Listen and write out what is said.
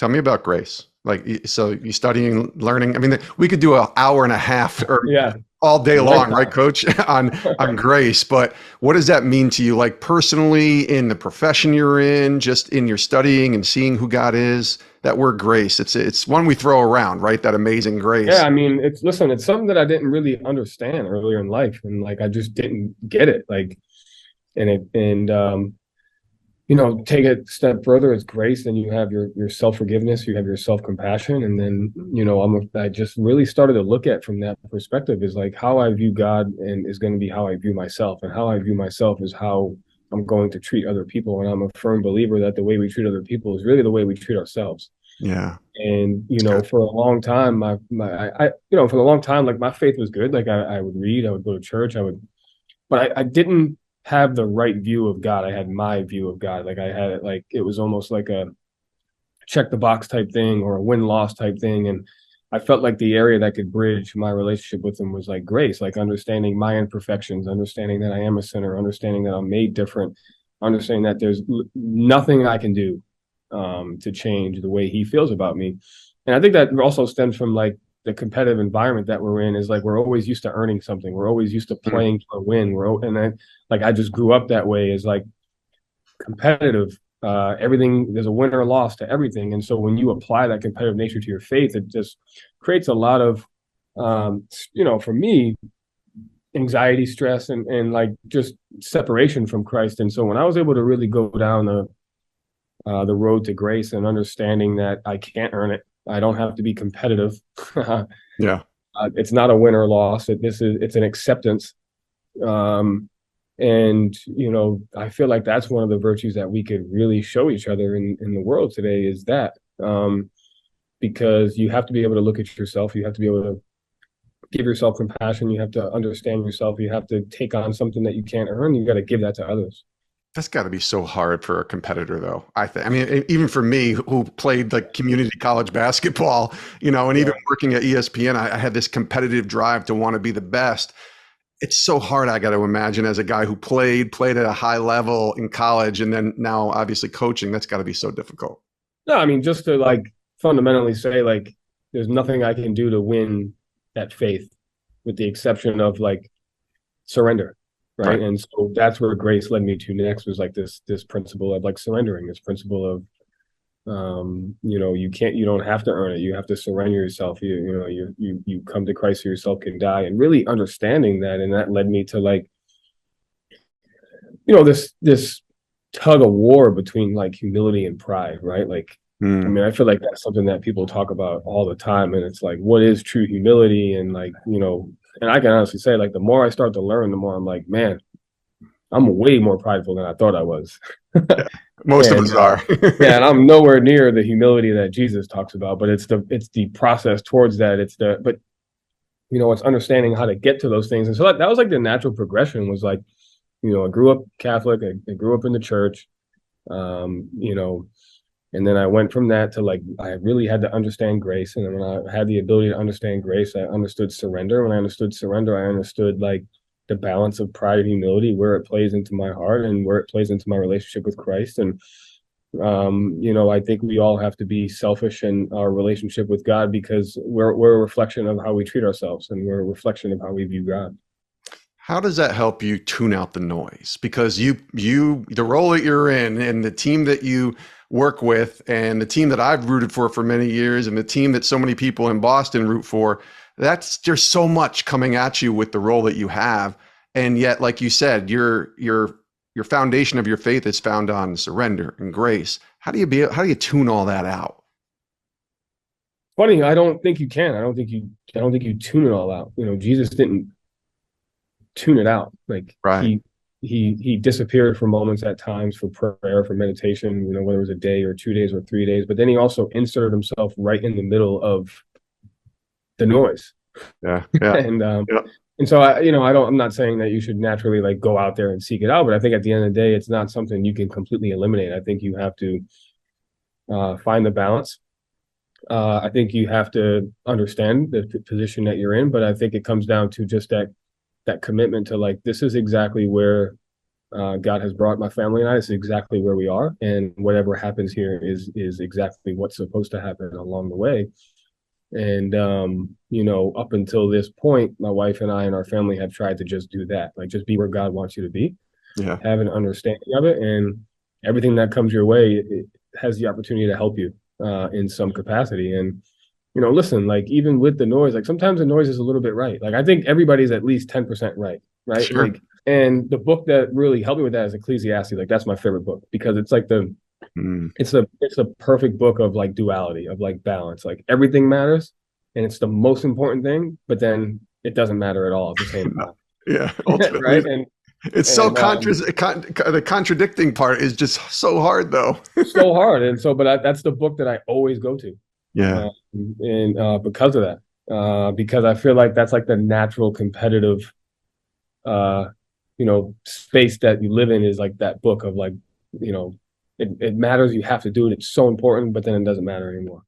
Tell me about grace. Like, so you studying, learning. I mean, we could do an hour and a half or Yeah, all day long, right, lifetime. Coach, on grace. But what does that mean to you, like personally, in the profession you're in, just in your studying and seeing who God is? That word grace, it's one we throw around, right? That amazing Yeah, grace. I mean, it's something that I didn't really understand earlier in life, and like I just didn't get it. Like, and take it a step further, it's grace. Then you have your self forgiveness, you have your self compassion, and then I just really started to look at from that perspective is like how I view God, and is going to be how I view myself, and how I view myself is how I'm going to treat other people. And I'm a firm believer that the way we treat other people is really the way we treat ourselves. Yeah, And it's good. for a long time, for a long time, like my faith was good. Like I would read, I would go to church, but I didn't have the right view of God. I had my view of God. Like I had it, like it was almost like a check the box type thing or a win loss type thing. And I felt like the area that could bridge my relationship with him was like grace, like understanding my imperfections, understanding that I am a sinner, understanding that I'm made different, understanding that there's nothing I can do to change the way he feels about me. And I think that also stems from like the competitive environment that we're in is like we're always used to earning something. We're always used to Mm. playing for a win. I just grew up that way is like competitive. Everything there's a win or loss to everything, and so when you apply that competitive nature to your faith, it just creates a lot of, for me, anxiety, stress, and like just separation from Christ. And so when I was able to really go down the road to grace and understanding that I can't earn it, I don't have to be competitive. Yeah. It's not a win or loss. It's an acceptance. Um, and I feel like that's one of the virtues that we could really show each other in the world today is that because you have to be able to look at yourself, you have to be able to give yourself compassion, you have to understand yourself, you have to take on something that you can't earn, you got to give that to others. That's got to be so hard for a competitor, though. I think. I mean, even for me, who played like community college basketball, and Yeah. even working at ESPN, I had this competitive drive to want to be the best. It's so hard. I got to imagine as a guy who played at a high level in college, and then now obviously coaching. That's got to be so difficult. No, I mean, just to like fundamentally say, like, there's nothing I can do to win that faith, with the exception of like surrender, right? Right. And so that's where grace led me to next was like this principle of like surrendering, this principle of you don't have to earn it, you have to surrender yourself. You come to Christ so yourself can die, and really understanding that. And that led me to like this tug of war between like humility and pride, right? Like, I Mm. mean, I feel like that's something that people talk about all the time. And it's like, what is true humility? And like, and I can honestly say, like, the more I start to learn, the more I'm like, man, I'm way more prideful than I thought I was. Yeah. Most of And us are. yeah, and I'm nowhere near the humility that Jesus talks about, but it's the process towards that. It's understanding how to get to those things. And so that was like the natural progression was like, I grew up Catholic, I grew up in the church, um, you know, and then I went from that to like I really had to understand grace. And then when I had the ability to understand grace, I understood surrender. When I understood surrender, I understood like the balance of pride and humility, where it plays into my heart and where it plays into my relationship with Christ. And I think we all have to be selfish in our relationship with God because we're a reflection of how we treat ourselves, and we're a reflection of how we view God. How does that help you tune out the noise? Because the role that you're in and the team that you work with and the team that I've rooted for many years and the team that so many people in Boston root for, there's so much coming at you with the role that you have. And yet, like you said, your foundation of your faith is found on surrender and grace. How do you tune all that out? Funny, I don't think you can. I don't think you tune it all out. Jesus didn't tune it out. Like Right. he disappeared for moments at times for prayer, for meditation, whether it was a day or 2 days or 3 days, but then he also inserted himself right in the middle of the noise. Yeah. Yeah. and Yeah. and so I'm not saying that you should naturally like go out there and seek it out, but I think at the end of the day, it's not something you can completely eliminate. I think you have to find the balance. I think you have to understand the position that you're in, but I think it comes down to just that commitment to like this is exactly where God has brought my family and I. It's exactly where we are, and whatever happens here is exactly what's supposed to happen along the way. And up until this point, my wife and I and our family have tried to just do that, like just be where God wants you to be, Yeah. have an understanding of it, and everything that comes your way, it has the opportunity to help you in some capacity. And listen, like even with the noise, like sometimes the noise is a little bit right. Like I think everybody's at least 10% right, right? Sure. Like, and the book that really helped me with that is Ecclesiastes. Like that's my favorite book because it's like Mm. it's a perfect book of like duality, of like balance. Like everything matters and it's the most important thing, but then it doesn't matter at all at the same No. time. Yeah. Ultimately, Right. And it's so and the contradicting part is just so hard, though. so hard. And so, but that's the book that I always go to. Yeah. And because of that, because I feel like that's like the natural competitive, uh, space that you live in is like that book of like, it matters. You have to do it. It's so important, but then it doesn't matter anymore.